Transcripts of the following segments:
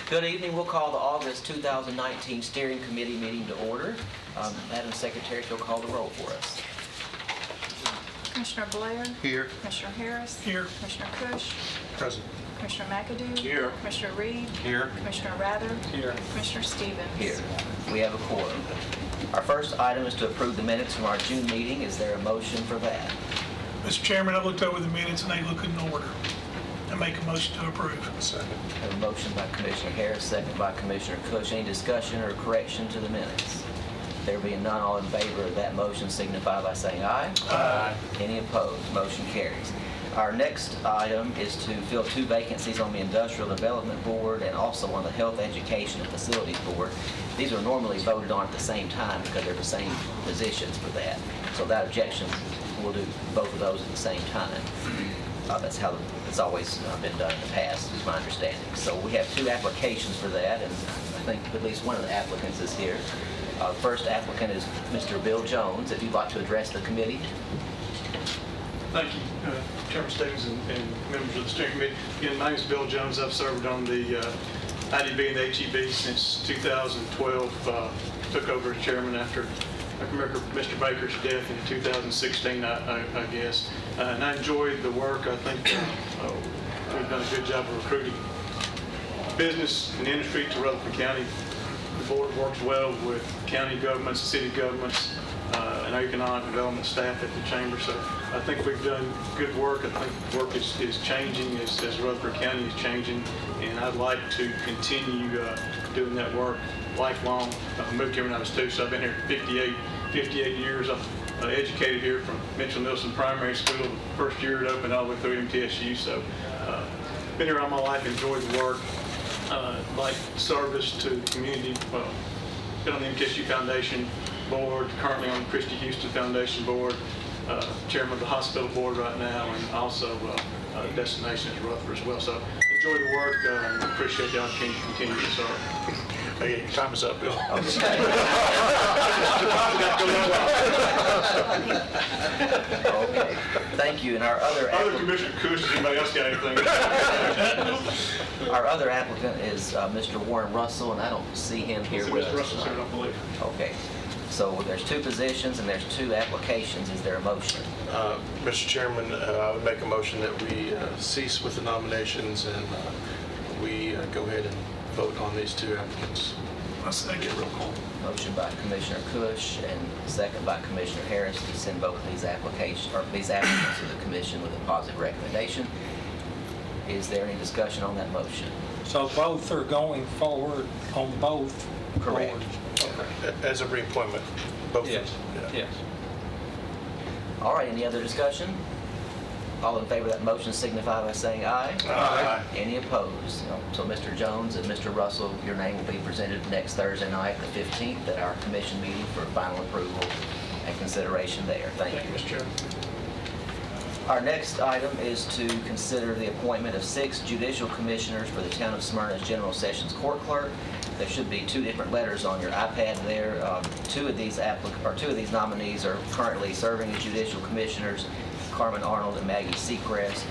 Good evening. We'll call the August 2019 Steering Committee meeting to order. Madam Secretary, if you'll call the roll for us. Commissioner Blair. Here. Commissioner Harris. Here. Commissioner Cush. Present. Commissioner McAdoo. Here. Commissioner Reed. Here. Commissioner Rather. Here. Commissioner Stevens. Here. We have a quorum. Our first item is to approve the minutes from our June meeting. Is there a motion for that? Mr. Chairman, I looked over the minutes and they look in order. I make a motion to approve. Second. We have a motion by Commissioner Harris, second by Commissioner Cush. Any discussion or correction to the minutes? There being none, all in favor of that motion signify by saying aye. Aye. Any opposed? Motion carries. Our next item is to fill 2 vacancies on the Industrial Development Board and also on the Health Education and Facilities Board. These are normally voted on at the same time because they're the same positions for that. So without objection, we'll do both of those at the same time. That's how it's always been done in the past, is my understanding. So we have 2 applications for that, and I think at least one of the applicants is here. First applicant is Mr. Bill Jones. If you'd like to address the committee. Thank you, Chairman Stevens and members of the steering committee. Again, my name is Bill Jones. I've served on the IDB and the HEB since 2012. Took over as chairman after Mr. Baker's death in 2016, I guess. And I enjoyed the work. I think we've done a good job of recruiting business and industry to Rutherford County. The board works well with county governments, city governments, and our economic development staff at the chamber. So I think we've done good work. I think work is changing as Rutherford County is changing, and I'd like to continue doing that work lifelong. I moved here when I was 2, so I've been here 58 years. I'm educated here from Mitchell-Nilson Primary School, first year it opened all the way through MTSU. So been here all my life, enjoyed the work, like service to the community. Been on the MTSU Foundation board, currently on the Christy Houston Foundation board, chairman of the hospital board right now, and also Destinations Rutherford as well. So enjoy the work and appreciate the opportunity to continue to serve. Okay, your time is up, Bill. Okay. Thank you. And our other Commissioner Cush, does anybody else got anything? Our other applicant is Mr. Warren Russell, and I don't see him here with us. Mr. Russell's here, I don't believe. Okay. So there's 2 positions and there's 2 applications. Is there a motion? Mr. Chairman, I would make a motion that we cease with the nominations and we go ahead and vote on these 2 applicants. I second. Roll call. Motion by Commissioner Cush and second by Commissioner Harris to send both of these applicants to the commission with a positive recommendation. Is there any discussion on that motion? So both are going forward on both Correct. boards? As a reappointment, both. Yes. Yeah. Yes. All right, any other discussion? All in favor of that motion signify by saying aye. Aye. Any opposed? So Mr. Jones and Mr. Russell, your name will be presented next Thursday night, the 15th, at our commission meeting for final approval and consideration there. Thank Thank you, you. Mr. Chairman. Our next item is to consider the appointment of 6 judicial commissioners for the Town of Smyrna as General Sessions Court Clerk. There should be 2 different letters on your iPad there. 2 of these nominees are currently serving as judicial commissioners, Carmen Arnold and Maggie Seacrest.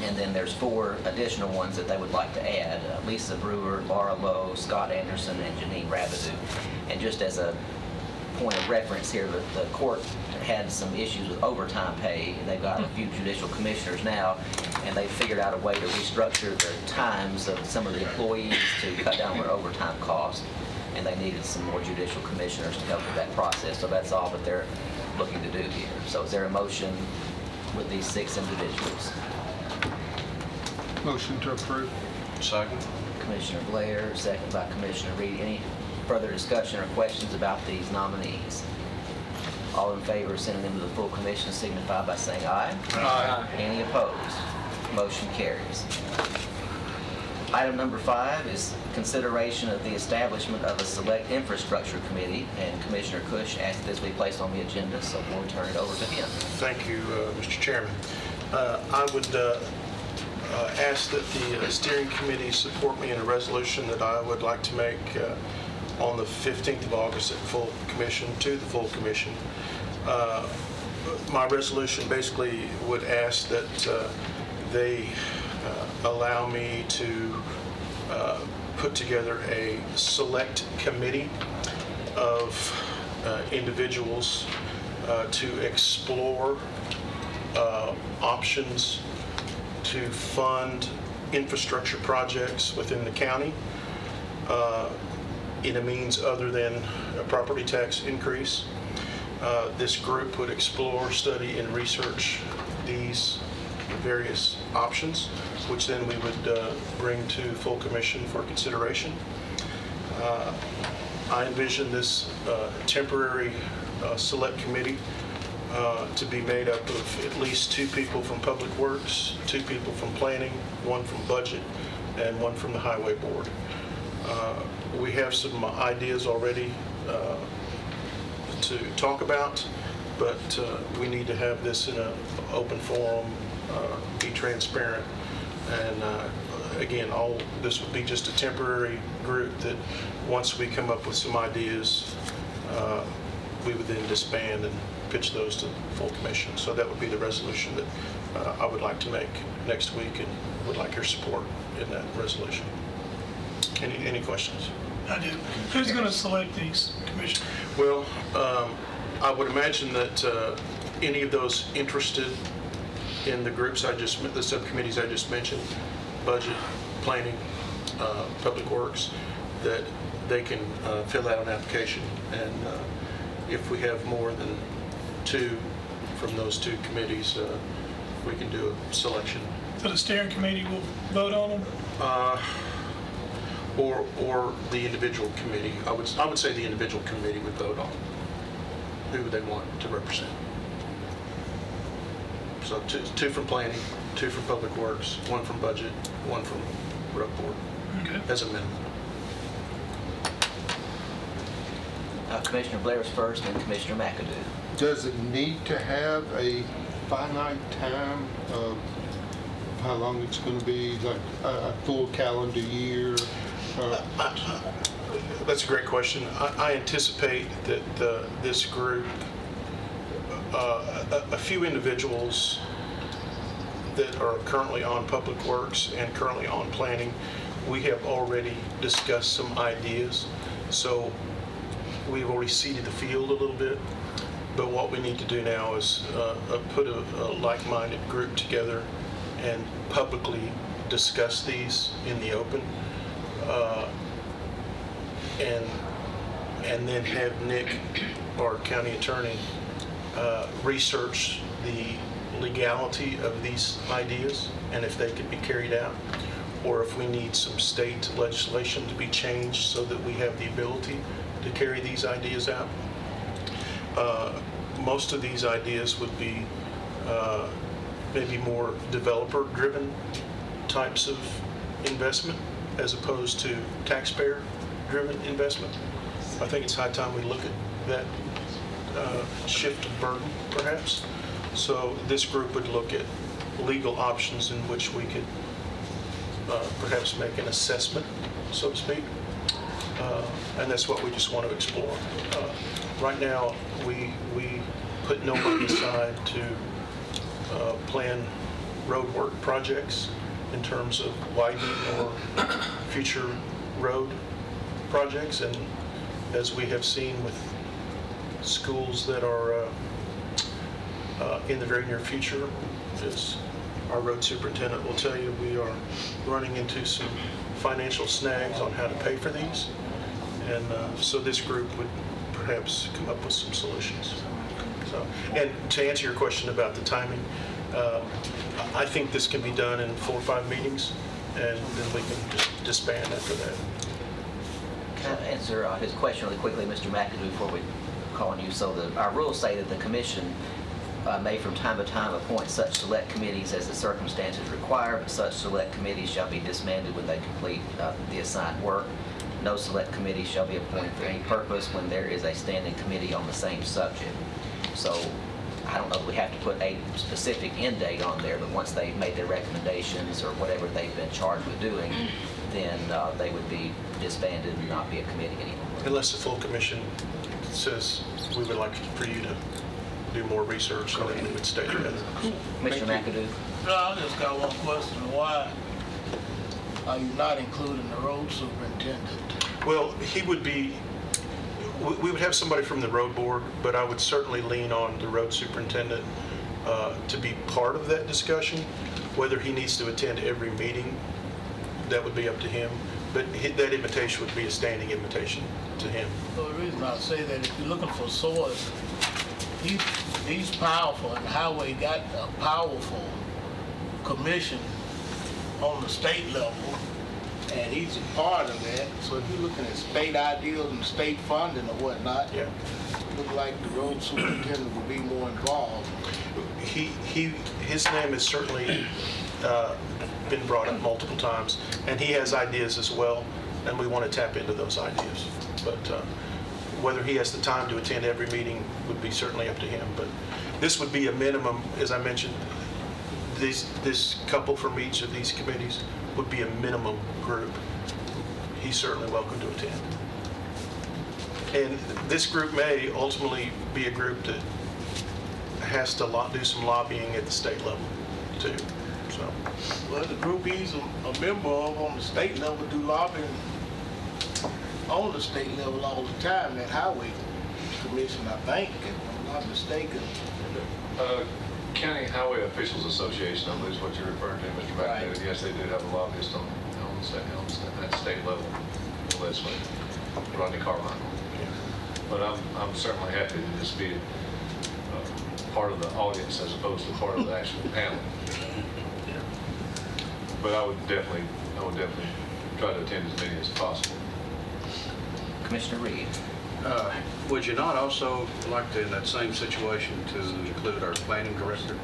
And then there's 4 additional ones that they would like to add, Lisa Brewer, Laura Lowe, Scott Anderson, and Janine Rabidou. And just as a point of reference here, the court had some issues with overtime pay. They've got a few judicial commissioners now, and they figured out a way to restructure the times of some of the employees to cut down their overtime costs, and they needed some more judicial commissioners to help with that process. So that's all that they're looking to do here. So is there a motion with these 6 individuals? Motion to approve. Second. Commissioner Blair, second by Commissioner Reed. Any further discussion or questions about these nominees? All in favor of sending them to the full commission signify by saying aye. Aye. Any opposed? Motion carries. Item number 5 is consideration of the establishment of a select infrastructure committee, and Commissioner Cush asked this be placed on the agenda, so we'll turn it over to him. Thank you, Mr. Chairman. I would ask that the steering committee support me in a resolution that I would like to make on the 15th of August at full commission, to the full commission. My resolution basically would ask that they allow me to put together a select committee of individuals to explore options to fund infrastructure projects within the county in a means other than a property tax increase. This group would explore, study, and research these various options, which then we would bring to full commission for consideration. I envision this temporary select committee to be made up of at least 2 people from Public Works, 2 people from Planning, 1 from Budget, and 1 from the Highway Board. We have some ideas already to talk about, but we need to have this in an open forum, be transparent, and again, all this would be just a temporary group that once we come up with some ideas, we would then disband and pitch those to full commission. So that would be the resolution that I would like to make next week, and would like your support in that resolution. Any questions? I do. Who's going to select these commissioners? Well, I would imagine that any of those interested in the groups the subcommittees I just mentioned, Budget, Planning, Public Works, that they can fill out an application, and if we have more than 2 from those 2 committees, we can do a selection. So the steering committee will vote on them? Or the individual committee. I would say the individual committee would vote on who they want to represent. So 2 from Planning, 2 from Public Works, 1 from Budget, 1 from Road Board, Okay. as a minimum. Commissioner Blair's first, and Commissioner McAdoo. Does it need to have a finite time of how long it's going to be, like a full calendar year? That's a great question. I anticipate that this group, a few individuals that are currently on Public Works and currently on Planning, we have already discussed some ideas. So we've already seeded the field a little bit. But what we need to do now is put a like-minded group together and publicly discuss these in the open. And then have Nick, our county attorney, research the legality of these ideas and if they can be carried out, or if we need some state legislation to be changed so that we have the ability to carry these ideas out. Most of these ideas would be maybe more developer-driven types of investment as opposed to taxpayer-driven investment. I think it's high time we look at that shift of burden, perhaps. So this group would look at legal options in which we could perhaps make an assessment, so to speak. And that's what we just want to explore. Right now, we put no money aside to plan road work projects in terms of widening or future road projects. And as we have seen with schools that are in the very near future, as our road superintendent will tell you, we are running into some financial snags on how to pay for these. And so this group would perhaps come up with some solutions. So, and to answer your question about the timing, I think this can be done in 4 or 5 meetings, and then we can just disband after that. Can I answer his question really quickly, Mr. McAdoo, before we call on you? So our rules say that the commission may from time to time appoint such select committees as the circumstances require, but such select committees shall be disbanded when they complete the assigned work. No select committee shall be appointed for any purpose when there is a standing committee on the same subject. So I don't know if we have to put a specific end date on there, but once they've made their recommendations or whatever they've been charged with doing, then they would be disbanded and not be a committee anymore. Unless the full commission says we would like for you to do more research, and then we would stay together. Commissioner McAdoo? No, I just got one question. Are you not including the road superintendent? Well, he would be, we would have somebody from the road board, but I would certainly lean on the road superintendent to be part of that discussion. Whether he needs to attend every meeting, that would be up to him. But that invitation would be a standing invitation to him. So the reason I say that, if you're looking for source, he's powerful, and the highway got a powerful commission on the state level, and he's a part of that. So if you're looking at state ideals and state funding or whatnot, Yeah. look like the road superintendent would be more involved. His name has certainly been brought up multiple times, and he has ideas as well, and we want to tap into those ideas. But whether he has the time to attend every meeting would be certainly up to him. But this would be a minimum, as I mentioned, this couple from each of these committees would be a minimum group. He's certainly welcome to attend. And this group may ultimately be a group that has to do some lobbying at the state level too. So, Well, the group he's a member of on the state level do lobbying on the state level all the time, that highway commission, I think, if I'm not mistaken. County Highway Officials Association, I believe is what you're referring to, Mr. McAdoo. Right. Yes, they do have a lobbyist on that state level, Leslie, Rodney Carmichael. But I'm certainly happy to just be part of the audience as opposed to part of the actual panel. But I would definitely try to attend as many as possible. Commissioner Reed. Would you not also like to, in that same situation, to include our planning director?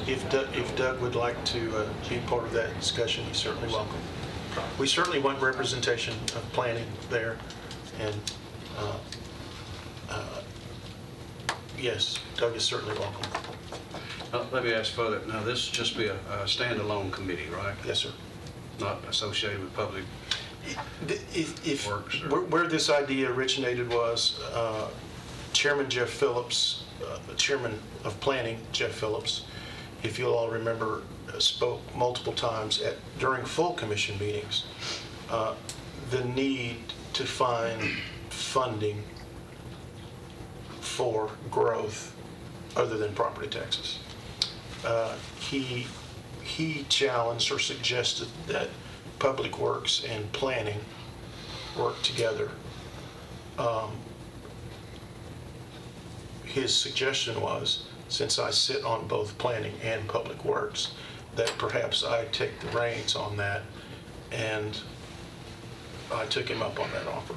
if Doug would like to be part of that discussion, he's certainly welcome. We certainly want representation of planning there, and yes, Doug is certainly welcome. Let me ask further. Now, this would just be a standalone committee, right? Yes, sir. Not associated with public If works? Or... where this idea originated was Chairman Jeff Phillips, Chairman of Planning Jeff Phillips, if you'll all remember, spoke multiple times during full commission meetings the need to find funding for growth other than property taxes. He challenged or suggested that Public Works and planning work together. His suggestion was, since I sit on both planning and Public Works, that perhaps I take the reins on that, and I took him up on that offer.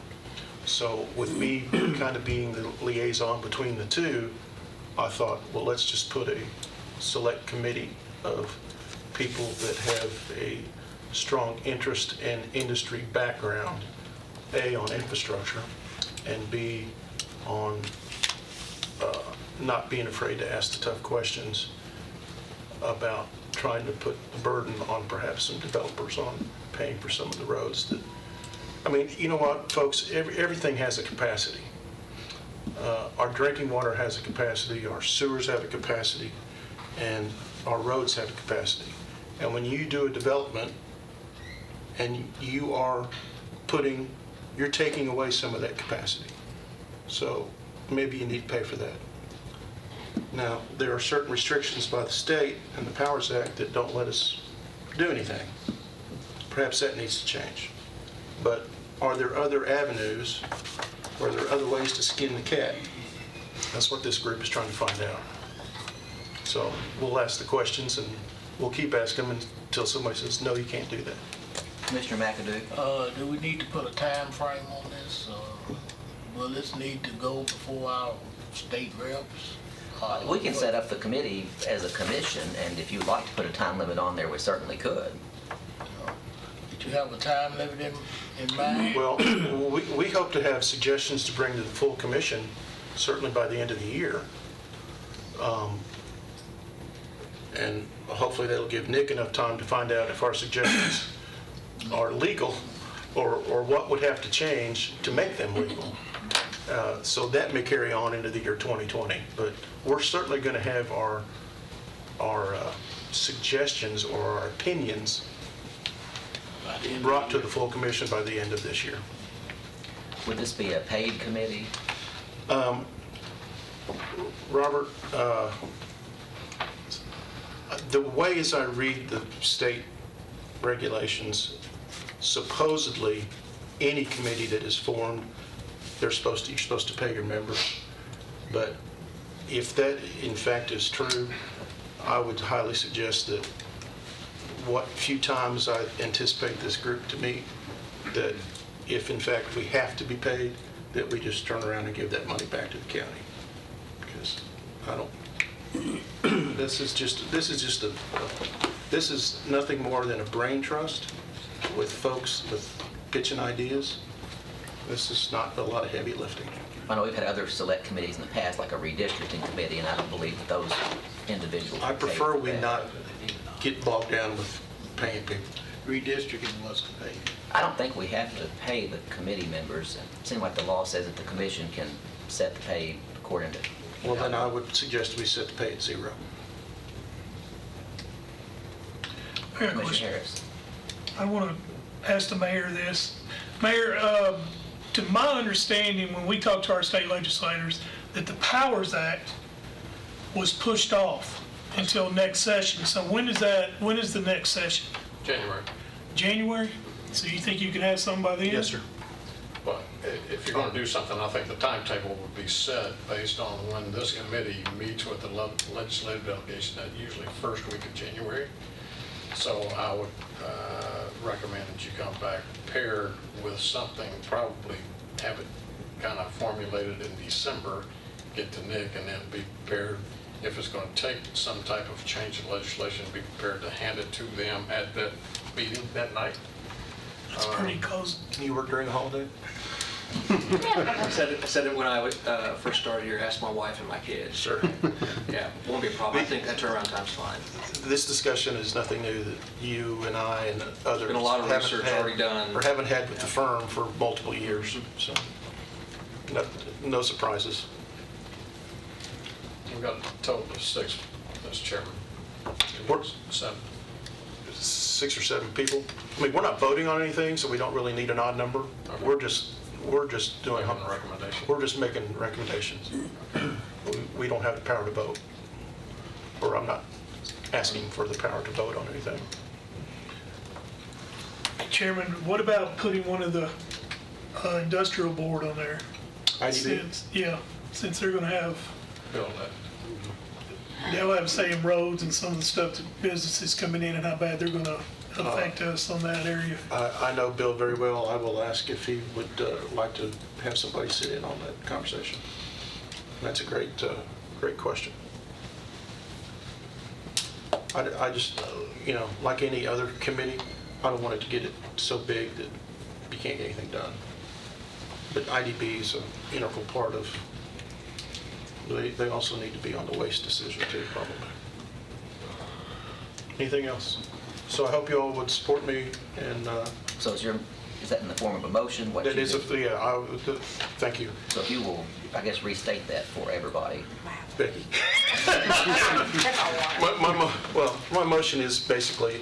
So with me kind of being the liaison between the two, I thought, well, let's just put a select committee of people that have a strong interest and industry background, A, on infrastructure, and B, on not being afraid to ask the tough questions about trying to put the burden on perhaps some developers on paying for some of the roads that, I mean, you know what, folks, everything has a capacity. Our drinking water has a capacity, our sewers have a capacity, and our roads have a capacity. And when you do a development and you're taking away some of that capacity. So maybe you need to pay for that. Now, there are certain restrictions by the state and the Powers Act that don't let us do anything. Perhaps that needs to change. But are there other avenues, or are there other ways to skin the cat? That's what this group is trying to find out. So we'll ask the questions, and we'll keep asking them until somebody says, no, you can't do that. Commissioner McAdoo. Do we need to put a time frame on this? Will this need to go before our state reps? We can set up the committee as a commission, and if you'd like to put a time limit on there, we certainly could. Did you have a time limit in mind? Well, we hope to have suggestions to bring to the full commission, certainly by the end of the year. And hopefully that'll give Nick enough time to find out if our suggestions are legal, or what would have to change to make them legal. So that may carry on into the year 2020, but we're certainly going to have our suggestions or our opinions by the end of brought to year. the full commission by the end of this year. Would this be a paid committee? Robert, the way as I read the state regulations, supposedly, any committee that is formed, you're supposed to pay your members. But if that in fact is true, I would highly suggest that what few times I anticipate this group to meet, that if in fact we have to be paid, that we just turn around and give that money back to the county. Because I don't, this is nothing more than a brain trust with folks with pitching ideas. This is not a lot of heavy lifting. I know we've had other select committees in the past, like a redistricting committee, and I don't believe that those individuals. I are paid prefer for we that. not get bogged down with paying people. Redistricting was paid. I don't think we have to pay the committee members. It seems like the law says that the commission can set the pay according to. Well, then I would suggest we set the pay at zero. I got a Commissioner question. Harris. I want to ask the mayor this. Mayor, to my understanding, when we talked to our state legislators, that the Powers Act was pushed off until next session. So when is the next session? January. January? So you think you can have something by then? Yes, sir. But if you're going to do something, I think the timetable would be set based on when this committee meets with the legislative delegation, that usually first week of January. So I would recommend that you come back prepared with something, probably have it kind of formulated in December, get to Nick, and then be prepared, if it's going to take some type of change in legislation, be prepared to hand it to them at that meeting that night. That's pretty close. Can you work during the holiday? I said it when I first started here, asked my wife and my kids. Sure. Yeah, won't be a problem. I think that turnaround time's fine. This discussion is nothing new that you and I and others Been a lot of haven't research had- already done. or haven't had with the firm for multiple years, so no surprises. We've got a total of 6, Mr. Chairman. Works. 7. 6 or 7 people. I mean, we're not voting on anything, so we don't really need an odd number. Okay. We're just doing, Making a recommendation. we're just making recommendations. We don't have the power to vote, or I'm not asking for the power to vote on anything. Chairman, what about putting one of the industrial board on there? IDB? Since they're going to have, Bill, that. they'll have say in roads and some of the stuff that businesses coming in and how bad they're going to affect us on that area. I know Bill very well. I will ask if he would like to have somebody sit in on that conversation. That's a great question. I just, like any other committee, I don't want it to get it so big that you can't get anything done. But IDB is an integral part of, they also need to be on the waste decision too, probably. Anything else? So I hope you all would support me, and So is that in the form of a motion? What that you is, do? thank you, So if you will, I guess, restate that for everybody. Becky. My motion is basically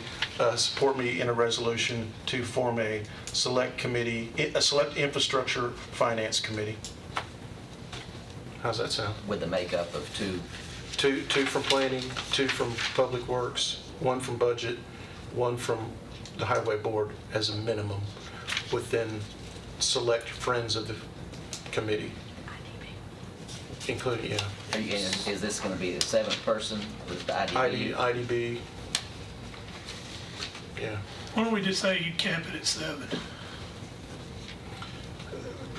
support me in a resolution to form a select committee, a select infrastructure finance committee. How's that sound? With the makeup of two. Two from planning, 2 from public works, 1 from budget, 1 from the highway board as a minimum, with then select friends of the committee, including, Is this going to be the 7th person with the IDB? IDB. Yeah. Why don't we just say you cap it at 7?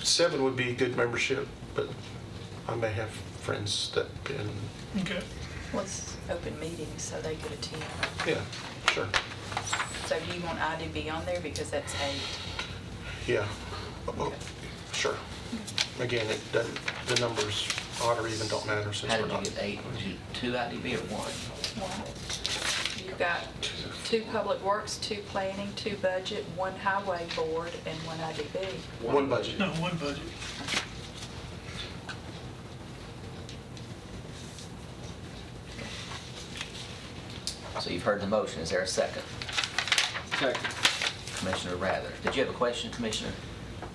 7 would be good membership, but I may have friends that can, Okay. Well, it's open meetings, so they could attend. yeah, sure, So do you want IDB on there because that's 8? yeah. Well, sure. Again, the numbers odd or even don't matter since How we're did you not. get 8? Was you 2 IDB or 1? 1. You've got 2 public works, 2 planning, 2 budget, 1 highway board, and 1 IDB. One budget. No, 1 budget. So you've heard the motion. Is there a second? Second. Commissioner Rather. Did you have a question, Commissioner?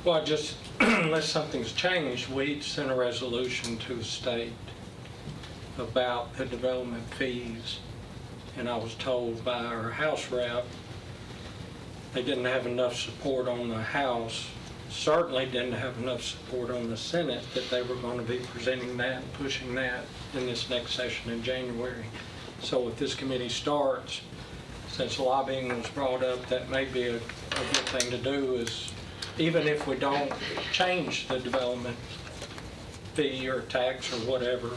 Well, just, unless something's changed, we sent a resolution to the state about the development fees, and I was told by our House rep, they didn't have enough support on the House, certainly didn't have enough support on the Senate, that they were going to be presenting that and pushing that in this next session in January. So if this committee starts, since lobbying was brought up, that may be a good thing to do, is even if we don't change the development fee or tax or whatever,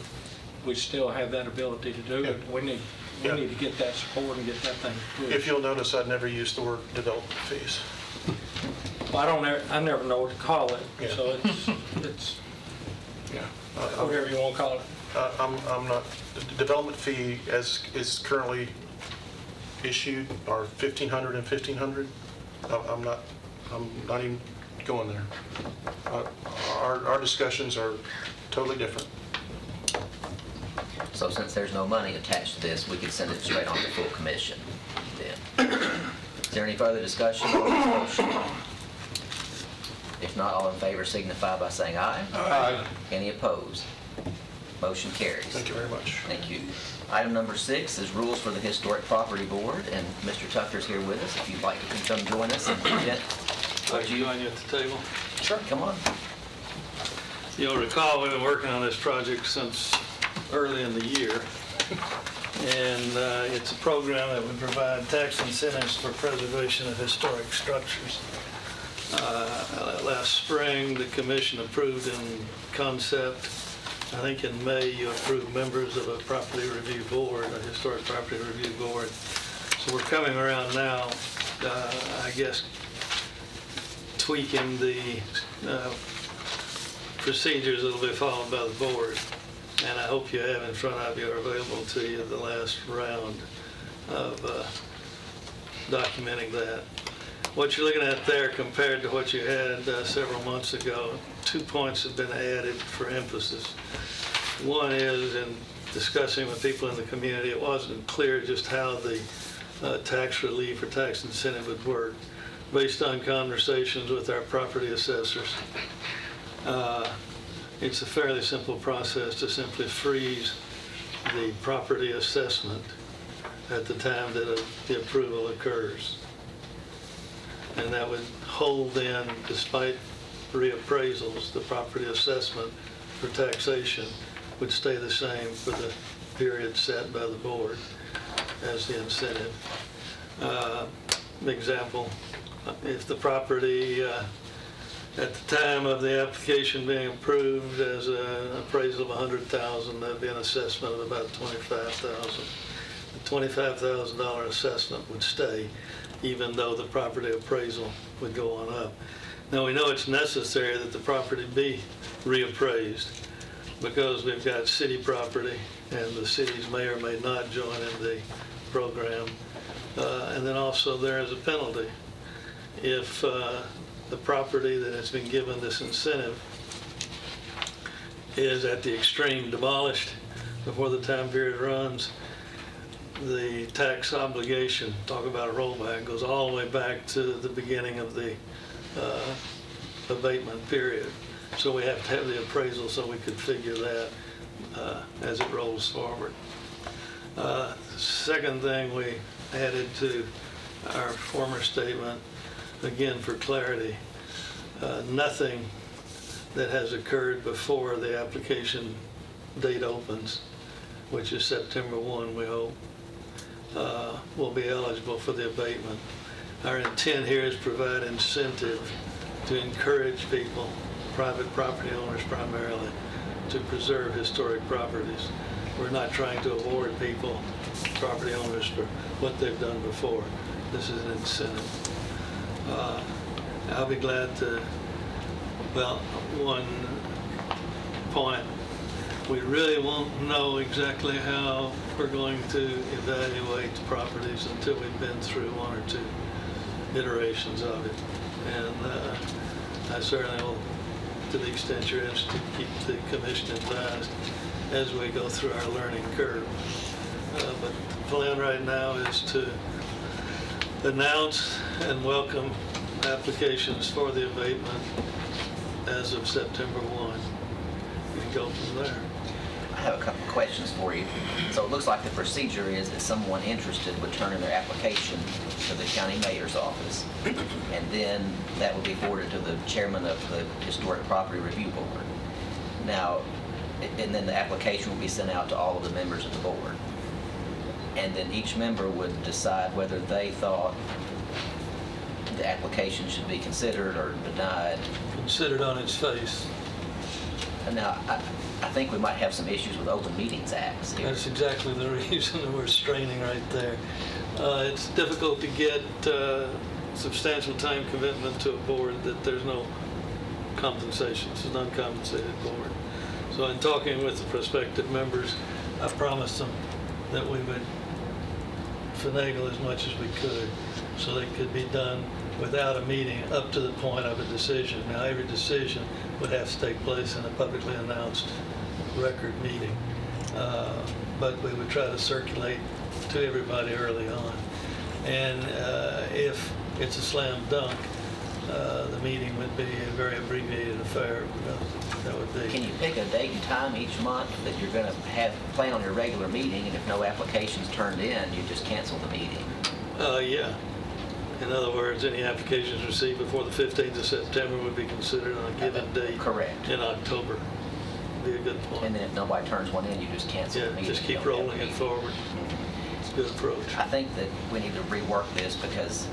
we still have that ability to do it. We need to get that support and get that thing pushed. If you'll notice, I never use the word development fees. Well, I never know what to call it, Yeah. so it's Yeah. whatever you want to call it. I'm not, the development fee as is currently issued are $1,500 and $1,500. I'm not even going there. Our discussions are totally different. So since there's no money attached to this, we could send it straight on to full commission then. Is there any further discussion on this motion? If not, all in favor signify by saying aye. Aye. Any opposed? Motion carries. Thank you very much. Thank you. Item number 6 is rules for the Historic Property Board, and Mr. Tucker's here with us. If you'd like to come join us and present what you... Join you at the table. Sure, come on. You'll recall we've been working on this project since early in the year. And it's a program that would provide tax incentives for preservation of historic structures. Last spring, the commission approved in concept. I think in May, you approved members of a property review board, a historic property review board. So we're coming around now, I guess, tweaking the procedures that will be followed by the board. And I hope you have in front of you or available to you the last round of documenting that. What you're looking at there compared to what you had several months ago, 2 points have been added for emphasis. One is in discussing with people in the community, it wasn't clear just how the tax relief or tax incentive would work. Based on conversations with our property assessors, it's a fairly simple process to simply freeze the property assessment at the time that the approval occurs. And that would hold then, despite reappraisals, the property assessment for taxation would stay the same for the period set by the board as the incentive. Example, if the property at the time of the application being approved as an appraisal of $100,000, that'd be an assessment of about $25,000. The $25,000 assessment would stay, even though the property appraisal would go on up. Now, we know it's necessary that the property be reappraised because we've got city property and the cities may or may not join in the program. And then also there is a penalty. If the property that has been given this incentive is at the extreme demolished before the time period runs, the tax obligation, talk about a rollback, goes all the way back to the beginning of the abatement period. So we have to have the appraisal so we could figure that as it rolls forward. Second thing we added to our former statement, again for clarity, nothing that has occurred before the application date opens, which is September 1, we hope, will be eligible for the abatement. Our intent here is to provide incentive to encourage people, private property owners primarily, to preserve historic properties. We're not trying to award people, property owners, for what they've done before. This is an incentive. I'll be glad to, well, one point, we really won't know exactly how we're going to evaluate the properties until we've been through one or two iterations of it. And I certainly will, to the extent you're interested, keep the commission advised as we go through our learning curve. But the plan right now is to announce and welcome applications for the abatement as of September 1. And go from there. I have a couple of questions for you. So it looks like the procedure is that someone interested would turn in their application to the county mayor's office, and then that would be forwarded to the chairman of the Historic Property Review Board. Now, and then the application will be sent out to all of the members of the board. And then each member would decide whether they thought the application should be considered or denied. Considered on its face. And now, I think we might have some issues with Open Meetings Acts here. That's exactly the reason that we're straining right there. It's difficult to get substantial time commitment to a board that there's no compensation. It's an uncompensated board. So in talking with the prospective members, I promised them that we would finagle as much as we could so they could be done without a meeting up to the point of a decision. Now, every decision would have to take place in a publicly announced record meeting. But we would try to circulate to everybody early on. And if it's a slam dunk, the meeting would be a very abbreviated affair. That would be. Can you pick a date and time each month that you're going to plan on your regular meeting, and if no applications turned in, you just cancel the meeting? Yeah. In other words, any applications received before the 15th of September would be considered on a given date. Correct. In October. Be a good point. And then if nobody turns one in, you just cancel the Yeah, meeting. just You keep don't have rolling the it meeting. forward. It's a good approach. I think that we need to rework this because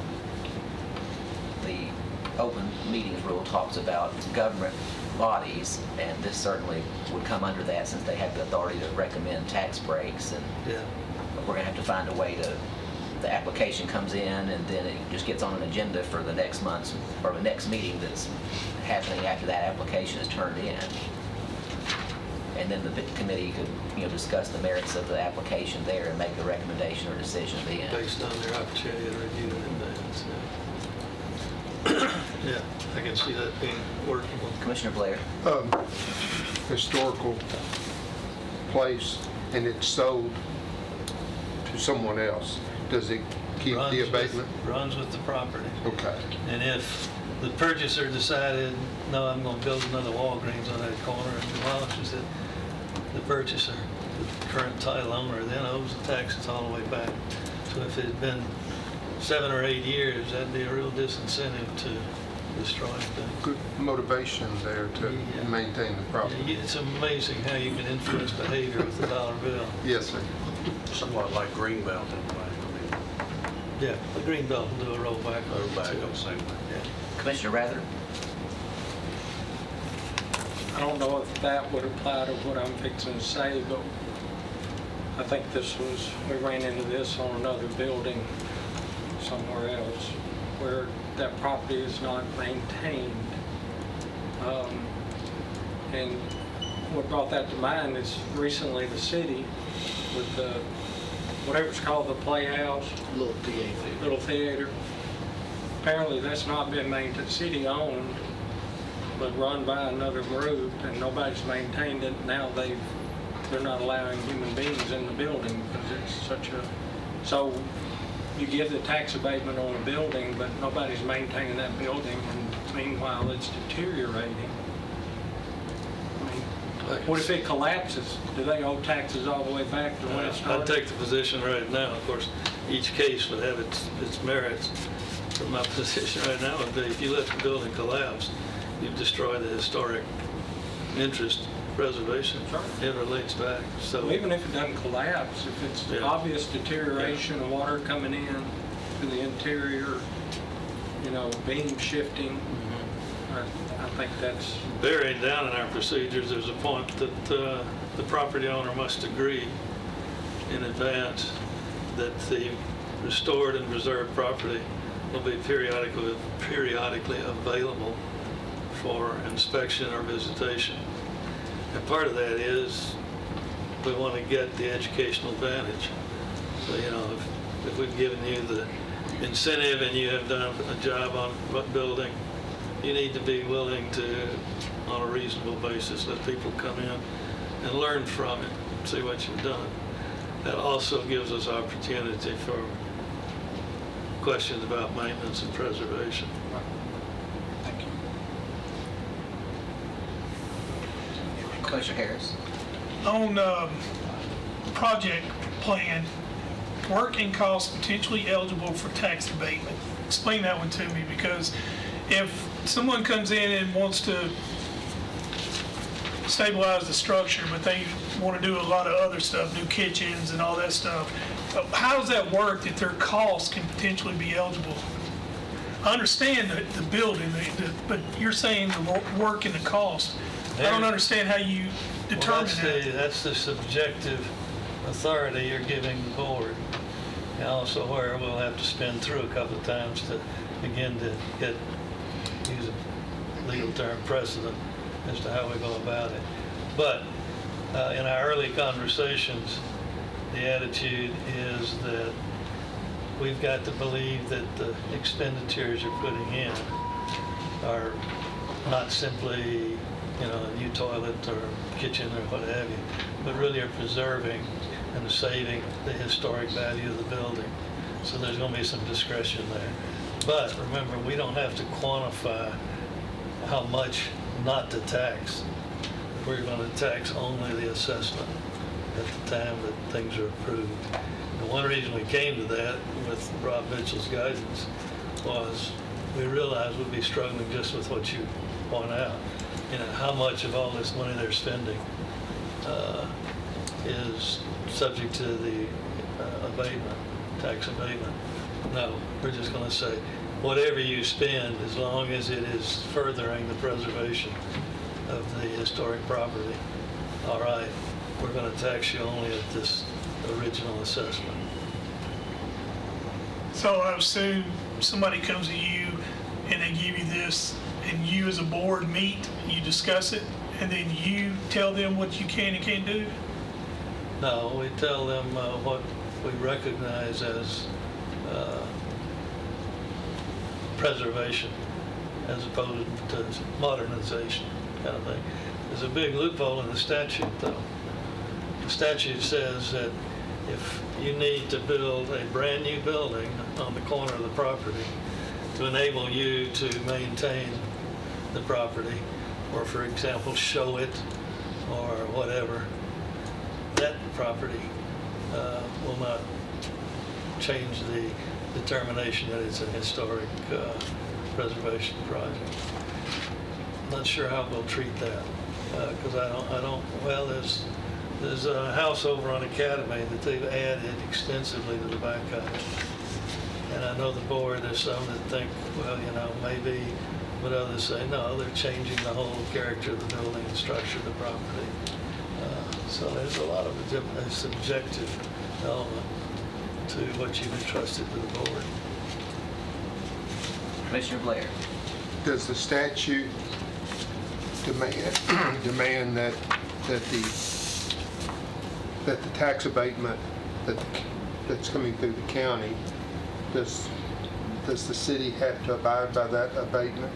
the open meetings rule talks about government bodies, and this certainly would come under that since they have the authority to recommend tax breaks, and Yeah. we're going to have to find a way to, the application comes in and then it just gets on an agenda for the next month's, or the next meeting that's happening after that application is turned in. And then the committee could, discuss the merits of the application there and make the recommendation or decision then. Based on their opportunity to review it in advance. Yeah. Yeah, I can see that being workable. Commissioner Blair? Historical place and it's sold to someone else, does it keep the abatement? Runs with the property. Okay. And if the purchaser decided, no, I'm going to build another Walgreens on that corner and demolishes it, the purchaser, the current title owner, then owes the taxes all the way back. So if it had been 7 or 8 years, that'd be a real disincentive to destroy things. Good motivation there to Yeah. maintain the property. It's amazing how you can influence behavior with the dollar bill. Yes, sir. Somewhat like Greenbelt in a way. Yeah, the Greenbelt will do a rollback. Back on the same way. Yeah. Commissioner Rather? I don't know if that would apply to what I'm fixing to say, but I think we ran into this on another building somewhere else, where that property is not maintained. And what brought that to mind is recently the city with the, whatever's called the Playhouse, little theater. Apparently that's not been maintained, city-owned, but run by another group, and nobody's maintained it. Now they're not allowing human beings in the building because it's such a, so you give the tax abatement on a building, but nobody's maintaining that building, and meanwhile it's deteriorating. I mean, what if it collapses? Do they owe taxes all the way back to when it I'd started? take the position right now. Of course, each case would have its merits. But my position right now would be if you let the building collapse, you've destroyed the historic interest preservation. Sure. It relates back. So Even if it doesn't collapse, if it's Yeah. obvious deterioration of water coming in to the interior, beam shifting, I think that's, buried down in our procedures, there's a point that the property owner must agree in advance that the restored and preserved property will be periodically available for inspection or visitation. And part of that is we want to get the educational advantage. So, if we've given you the incentive and you have done a job on what building, you need to be willing to, on a reasonable basis, let people come in and learn from it, see what you've done. That also gives us opportunity for questions about maintenance and preservation. Thank you. Commissioner Harris. On project plan, working costs potentially eligible for tax abatement. Explain that one to me, because if someone comes in and wants to stabilize the structure, but they want to do a lot of other stuff, new kitchens and all that stuff, how does that work that their costs can potentially be eligible? I understand the building, but you're saying the work and the cost. I don't understand how you determine that. That's the subjective authority you're giving the board. And also where we'll have to spin through a couple of times to begin to use a legal term, precedent as to how we go about it. But in our early conversations, the attitude is that we've got to believe that the expenditures you're putting in are not simply, a new toilet or kitchen or what have you, but really are preserving and saving the historic value of the building. So there's going to be some discretion there. But remember, we don't have to quantify how much not to tax. We're going to tax only the assessment at the time that things are approved. And one reason we came to that with Rob Mitchell's guidance was we realized we'd be struggling just with what you point out. How much of all this money they're spending is subject to the abatement, tax abatement. No, we're just going to say, whatever you spend, as long as it is furthering the preservation of the historic property, all right, we're going to tax you only at this original assessment. So I assume somebody comes to you and they give you this, and you as a board meet, you discuss it, and then you tell them what you can and can't do? No, we tell them what we recognize as preservation as opposed to modernization kind of thing. There's a big loophole in the statute, though. The statute says that if you need to build a brand new building on the corner of the property to enable you to maintain the property, or for example, show it or whatever, that property will not change the determination that it's a historic preservation project. Not sure how we'll treat that, because well, there's a house over on Academy that they've added extensively to the back of it. And I know the board, there's some that think, well, maybe, but others say, no, they're changing the whole character of the building and structure of the property. So there's a lot of a subjective element to what you've entrusted to the board. Commissioner Blair. Does the statute demand that the tax abatement that's coming through the county, does the city have to abide by that abatement?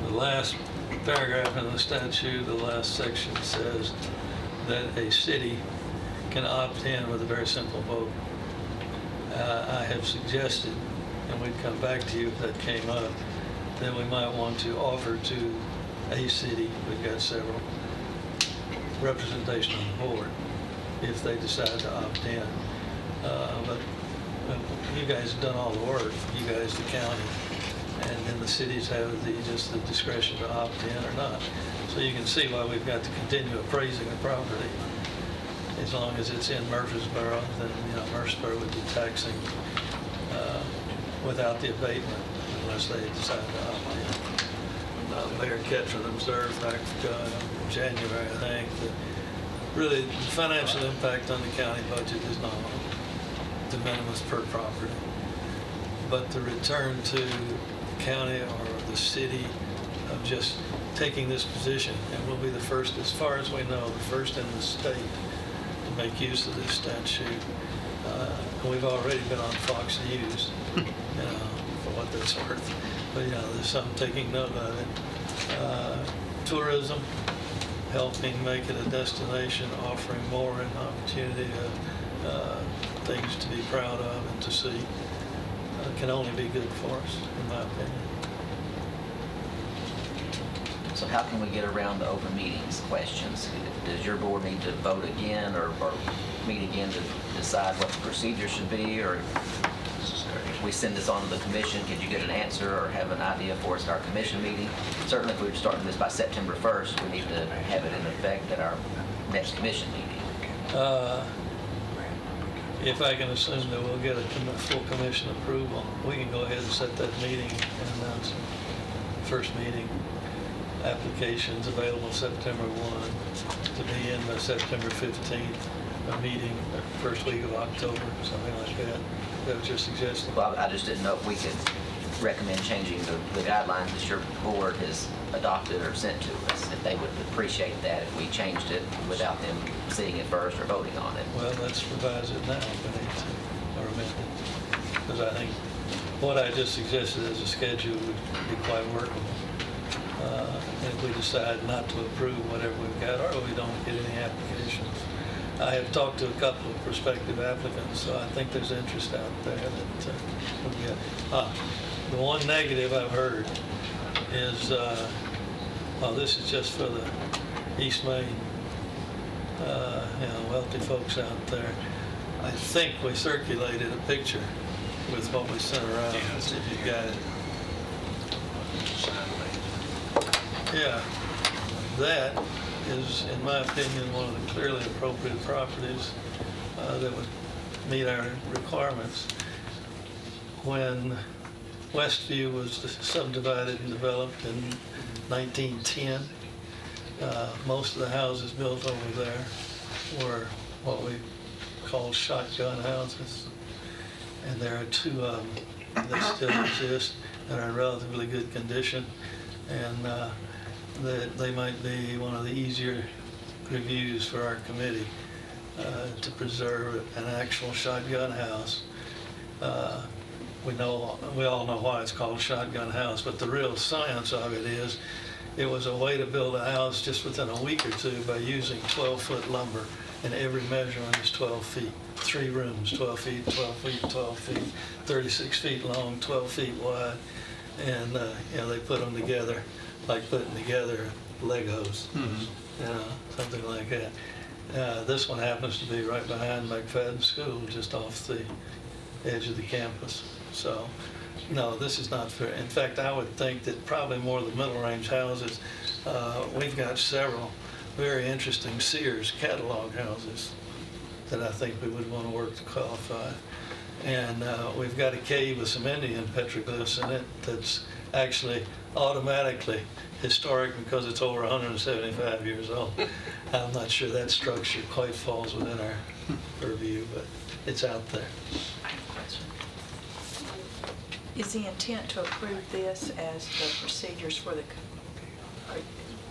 The last paragraph in the statute, the last section says that a city can opt in with a very simple vote. I have suggested, and we'd come back to you if that came up, that we might want to offer to a city, we've got several, representation on the board if they decide to opt in. But you guys have done all the work, you guys, the county, and then the cities have just the discretion to opt in or not. So you can see why we've got to continue appraising the property. As long as it's in Murfreesboro, then Murfreesboro would be taxing without the abatement unless they decide to opt in. Mayor Ketron observed back in January, I think, that really the financial impact on the county budget is not de minimis per property. But the return to the county or the city of just taking this position, and we'll be the first, as far as we know, the first in the state to make use of this statute. And we've already been on Fox News, for what that's worth. But there's some taking note of it. Tourism, helping make it a destination, offering more an opportunity of things to be proud of and to see. can only be good for us, in my opinion. So how can we get around the open meetings questions? Does your board need to vote again or meet again to decide what the procedure should be? Or if we send this on to the commission, could you get an answer or have an idea for us at our commission meeting? Certainly if we were starting this by September 1st, we need to have it in effect at our next commission meeting. If I can assume that we'll get a full commission approval, we can go ahead and set that meeting and announce it. First meeting, applications available September 1, to be in by September 15th, a meeting first week of October, something like that. Is that what you're suggesting? Well, I just didn't know if we could recommend changing the guidelines that your board has adopted or sent to us, if they would appreciate that if we changed it without them seeing it first or voting on it. Well, let's revise it now, if we need to, or amend it. Because I think what I just suggested as a schedule would be quite workable. If we decide not to approve whatever we've got, or we don't get any applications. I have talked to a couple of prospective applicants, so I think there's interest out there that we'll get. The one negative I've heard is, well, this is just for the East Main, wealthy folks out there. I think we circulated a picture with what we sent around. Let's see if you got it. Yeah, that is, in my opinion, one of the clearly appropriate properties that would meet our requirements. When Westview was subdivided and developed in 1910, most of the houses built over there were what we call shotgun houses. And there are two of them that still exist and are in relatively good condition. And they might be one of the easier reviews for our committee to preserve an actual shotgun house. We all know why it's called shotgun house, but the real science of it is it was a way to build a house just within a week or two by using 12-foot lumber, and every measurement is 12 feet. 3 rooms, 12 feet, 12 feet, 12 feet, 36 feet long, 12 feet wide, and they put them together like putting together Legos, something like that. This one happens to be right behind McFadden School, just off the edge of the campus. So, no, this is not fair. In fact, I would think that probably more of the middle range houses, we've got several very interesting Sears catalog houses that I think we would want to work to qualify. And we've got a cave with some Indian petroglyphs in it that's actually automatically historic because it's over 175 years old. I'm not sure that structure quite falls within our purview, but it's out there. Is the intent to approve this as the procedures for the,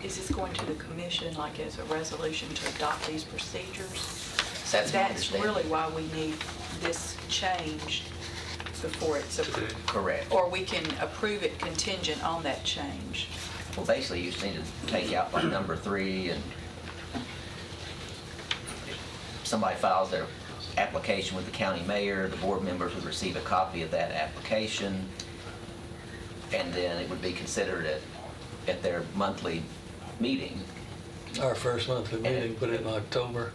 is this going to the commission like as a resolution to adopt these procedures? That's my That's understanding. really why we need this changed before it's approved. Correct. Or we can approve it contingent on that change. Well, basically, you just need to take out like number 3, and somebody files their application with the county mayor, the board members would receive a copy of that application, and then it would be considered at their monthly meeting. Our first monthly meeting, put it in October,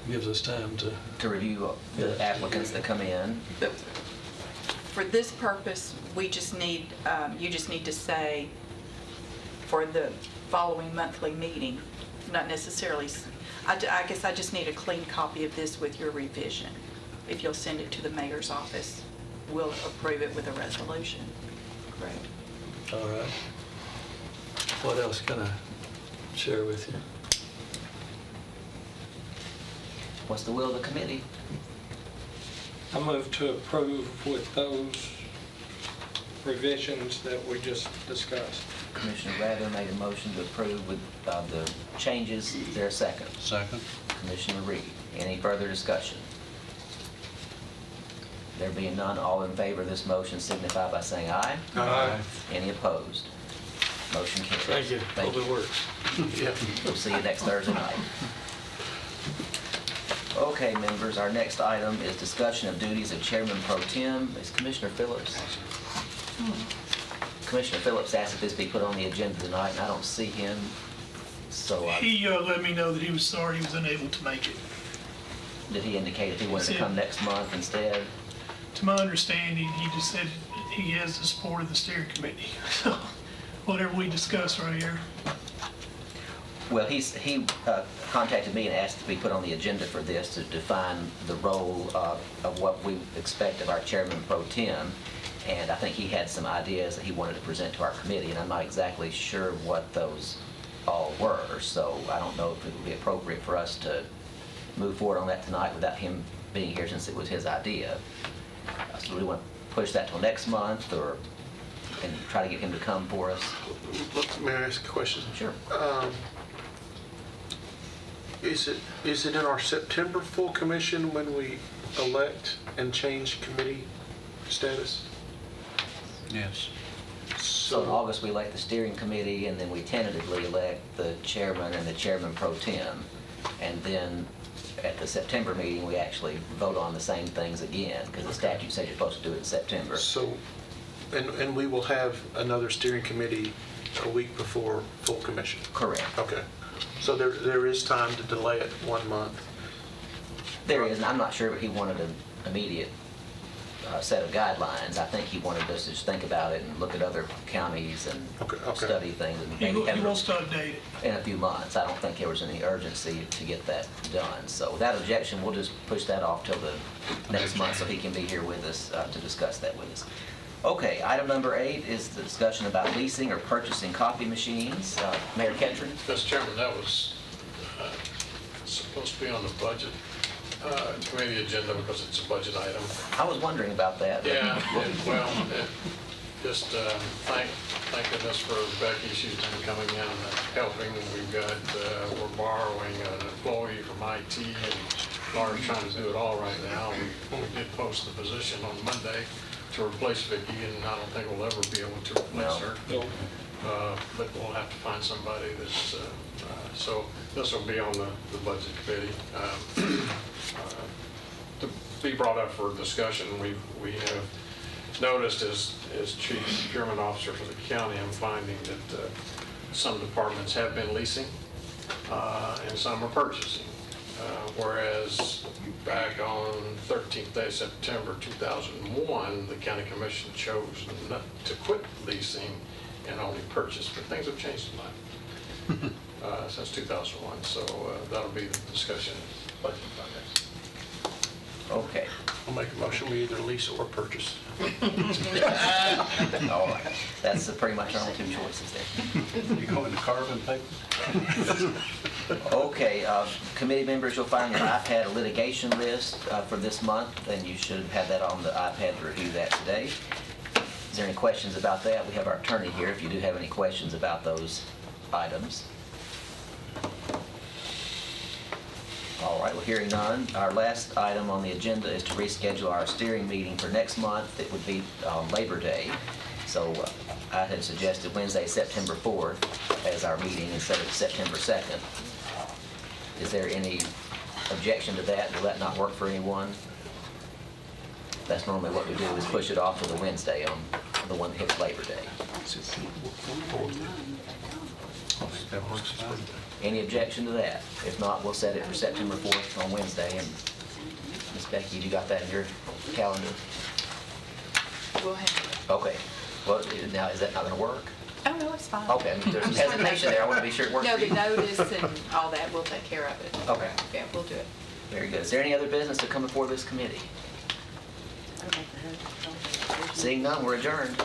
gives us time to review the applicants that come in. But for this purpose, we just need, you just need to say for the following monthly meeting, not necessarily, I guess I just need a clean copy of this with your revision. If you'll send it to the mayor's office, we'll approve it with a resolution. Correct. All right. What else can I share with you? What's the will of the committee? I move to approve with those revisions that we just discussed. Commissioner Rather made a motion to approve with the changes. Is there a second? Second. Commissioner Reed. Any further discussion? There being none, all in favor of this motion signify by saying aye. Aye. Any opposed? Motion carries. Thank you. Thank Hope you. it works. We'll see you next Thursday night. Okay, members, our next item is discussion of duties of Chairman Pro Tem. Is Commissioner Phillips? Commissioner Phillips asked if this be put on the agenda tonight, and I don't see him, so He let me know that he was sorry he was unable to make it. did he indicate if he wanted to He said- come next month instead? To my understanding, he just said he has the support of the steering committee. So whatever we discuss right here. Well, he contacted me and asked to be put on the agenda for this to define the role of what we expect of our Chairman Pro Tem. And I think he had some ideas that he wanted to present to our committee, and I'm not exactly sure what those all were. So I don't know if it would be appropriate for us to move forward on that tonight without him being here, since it was his idea. So do we want to push that till next month, or and try to get him to come for us? Look, may I ask a question? Sure. Is it in our September full commission when we elect and change committee status? Yes. So in August, we elect the steering committee, and then we tentatively elect the chairman and the chairman pro tem. And then at the September meeting, we actually vote on the same things again, because the statute says you're supposed to do it in September. So, and we will have another steering committee a week before full commission? Correct. Okay. So there is time to delay it 1 month? There is, and I'm not sure if he wanted an immediate set of guidelines. I think he wanted us to just think about it and look at other counties and Okay. study things. And He maybe have wants to update it. in a few months. I don't think there was any urgency to get that done. So without objection, we'll just push that off till the next month so he can be here with us to discuss that with us. Okay, item number 8 is the discussion about leasing or purchasing coffee machines. Mayor Ketron? Mr. Chairman, that was supposed to be on the budget committee agenda because it's a budget item. I was wondering about that. Just thank goodness for Becky. She's been coming in and helping. We're borrowing an employee from IT, and Laura's trying to do it all right now. We did post the position on Monday to replace Vicki, and I don't think we'll ever be able to replace her. But we'll have to find somebody that's, so this will be on the budget committee. To be brought up for discussion, we have noticed as chief procurement officer for the county, I'm finding that some departments have been leasing and some are purchasing. Whereas back on 13th day of September 2001, the county commission chose not to quit leasing and only purchase, but things have changed a lot since 2001. So that'll be the discussion. Okay. I'll make a motion, we either lease or purchase. All right. That's pretty much our only 2 choices there. You going to carbon paper? Okay, committee members, you'll find your iPad litigation list for this month, and you should have that on the iPad to review that today. Is there any questions about that? We have our attorney here if you do have any questions about those items. All right, well, hearing none, our last item on the agenda is to reschedule our steering meeting for next month. It would be on Labor Day. So I had suggested Wednesday, September 4th as our meeting instead of September 2nd. Is there any objection to that? Will that not work for anyone? That's normally what we do, is push it off to the Wednesday on the one that hits Labor Day. That works fine. Any objection to that? If not, we'll set it for September 4th on Wednesday. And Ms. Becky, you got that in your calendar? We'll handle it. Okay. Well, now, is that not going to work? Oh, no, it's fine. Okay, I mean, there's some hesitation there. I want to be sure it works No, for the you. notice and all that, we'll take care of it. Okay. Yeah, we'll do it. Very good. Is there any other business to come before this committee? Seeing none, we're adjourned.